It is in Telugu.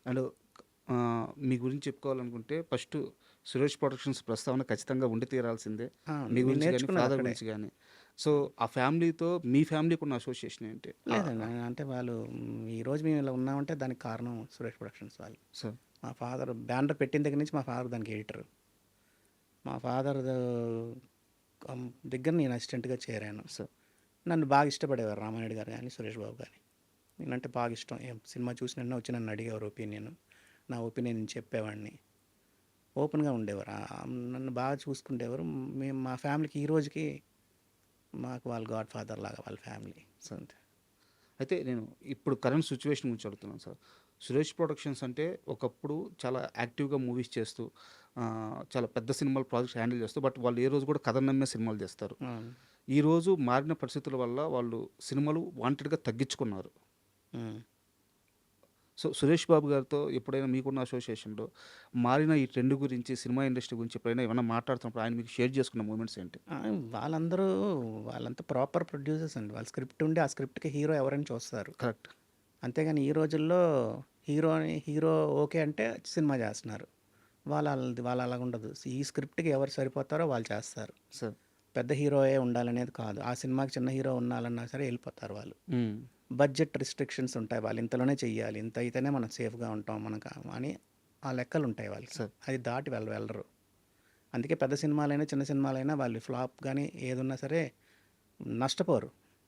అండ్ మీ గురించి చెప్పుకోవాలనుకుంటే ఫస్ట్ సురేష్ ప్రొడక్షన్స్ ప్రస్తావన ఖచ్చితంగా ఉండి తీరాల్సిందే. ఆ! మీ నేను గురించి గాని, నేర్చుకున్నది ఫాదర్ అక్కడే. గురించి గాని. సో, ఆ ఫ్యామిలీతో మీ ఫ్యామిలీకున్న అసోసియేషన్ ఏంటి? లేదండి. అంటే వాళ్ళు ఈరోజు మేము ఇలా ఉన్నామంటే దానికి కారణం సురేష్ ప్రొడక్షన్స్ వాళ్ళు. సో మా ఫాదర్ బ్యానర్ పెట్టిన దగ్గర నుంచి మా ఫాదర్ దానికి ఎడిటర్. మా ఫాదర్ దగ్గర నేను అసిస్టెంట్‌గా చేరాను. సో నన్ను బాగా ఇష్టపడేవారు రామానాయుడు గారు గాని, సురేష్ బాబు గాని. నేనంటే బాగా ఇష్టం. ఏం సినిమా చూసిన వెంటనే వచ్చి నన్ను అడిగేవారు ఒపీనియన్. నా ఒపీనియన్ చెప్పేవాడిని. ఓపెన్‌గా ఉండేవారు. నన్ను బాగా చూసుకునేవారు. మేము మా ఫ్యామిలీకి ఈ రోజుకి మాకు వాళ్ళు గాడ్ ఫాదర్ లాగా వాళ్ళ ఫ్యామిలీ. సో అంతే. అయితే నేను ఇప్పుడు కరెంట్ సిట్యుయేషన్ గురించి అడుగుతున్నాను సార్. సురేష్ ప్రొడక్షన్స్ అంటే ఒకప్పుడు చాలా యాక్టివ్‌గా మూవీస్ చేస్తూ చాలా పెద్ద సినిమాల ప్రాజెక్ట్స్ హ్యాండిల్ చేస్తూ బట్ వాళ్ళు ఏ రోజు కూడా కథను నమ్మే సినిమాలు తీస్తారు. అవును. ఈరోజు మారిన పరిస్థితుల వల్ల వాళ్ళు సినిమాలు వాంటెడ్‌గా తగ్గించుకున్నారు. హ్మ్. సో, సురేష్ బాబు గారితో ఎప్పుడైనా మీకున్న అసోసియేషన్‌లో మారిన ఈ ట్రెండ్ గురించి, సినిమా ఇండస్ట్రీ గురించి ఎప్పుడైనా ఏమన్నా మాట్లాడుతున్నప్పుడు ఆయన మీకు షేర్ చేసుకున్న మూమెంట్స్ ఏంటి? ఆ! వాళ్ళందరూ వాళ్ళంతా ప్రాపర్ ప్రొడ్యూసర్స్ అండి. వాళ్ళ స్క్రిప్ట్ ఉండి, ఆ స్క్రిప్ట్‌కి హీరో ఎవరని చూస్తారు. కరెక్ట్. అంతేగాని ఈ రోజుల్లో హీరో ఓకే అంటే సినిమా చేస్తున్నారు. వాళ్ళు అలాగుండదు. ఈ స్క్రిప్ట్‌కి ఎవరు సరిపోతారో వాళ్ళు చేస్తారు. సార్. పెద్ద హీరోయే ఉండాలనేది కాదు. ఆ సినిమాకి చిన్న హీరో ఉండాలన్నా సరే ఎళ్ళిపోతారు వాళ్ళు. హ్మ్. బడ్జెట్ రిస్ట్రిక్షన్స్ ఉంటాయి. వాళ్ళు ఇంతలోనే చెయ్యాలి. ఇంత అయితేనే మనం సేఫ్‌గా ఉంటాం. అని ఆ లెక్కలుంటాయి వాళ్ళకి. సార్. అది దాటి వెళ్ళరు. అందుకే పెద్ద సినిమాలైనా, చిన్న సినిమాలైనా వాళ్ళు ఫ్లాప్ గాని ఏదున్నా సరే నష్టపోరు.